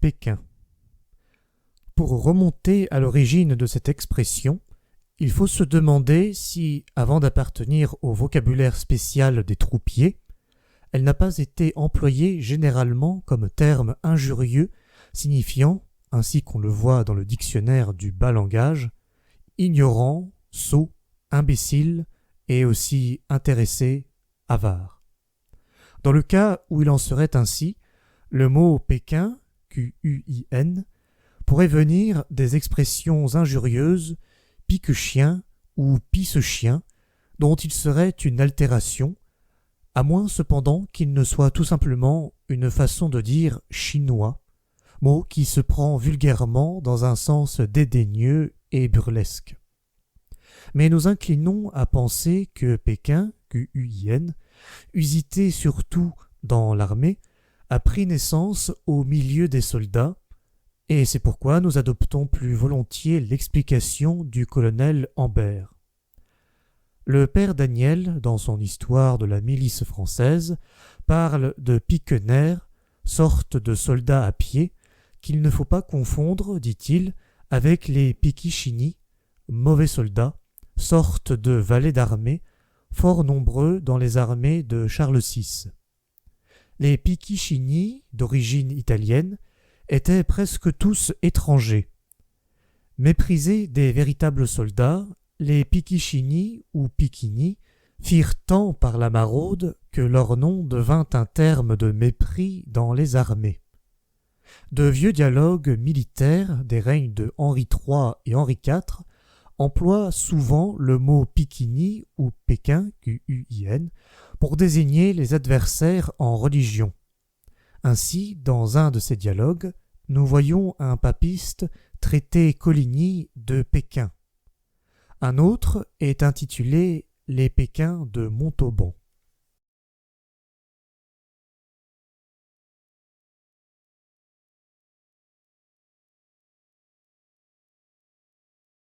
Pékin. Pour remonter à l'origine de cette expression, il faut se demander si, avant d'appartenir au vocabulaire spécial des troupiers, elle n'a pas été employée généralement comme terme injurieux signifiant, ainsi qu'on le voit dans le dictionnaire du bas langage, ignorant, sot, imbécile et aussi intéressé, avare. Dans le cas où il en serait ainsi, le mot Pékin, Q-U-I-N, pourrait venir des expressions injurieuses pique-chien ou pisse-chien, dont il serait une altération, à moins cependant qu'il ne soit tout simplement une façon de dire chinois, mot qui se prend vulgairement dans un sens dédaigneux et burlesque. Mais nous inclinons à penser que Pékin, Q-U-I-N, usité surtout dans l'armée, a pris naissance au milieu des soldats, et c'est pourquoi nous adoptons plus volontiers l'explication du colonel Ambert. Le père Daniel, dans son histoire de la milice française, parle de piquenaires, sorte de soldats à pied, qu'il ne faut pas confondre, dit-il, avec les piquichini, mauvais soldats, sorte de valets d'armée, fort nombreux dans les armées de Charles VI. Les piquichini, d'origine italienne, étaient presque tous étrangers. Méprisés des véritables soldats, les piquichini ou piquini firent tant par la maraude que leur nom devint un terme de mépris dans les armées. De vieux dialogues militaires des règnes de Henri III et Henri IV emploient souvent le mot piquini ou Pékin, Q-U-I-N, pour désigner les adversaires en religion. Ainsi, dans un de ces dialogues, nous voyons un papiste traiter Coligny de Pékin. Un autre est intitulé « Les Pékins de Montauban ».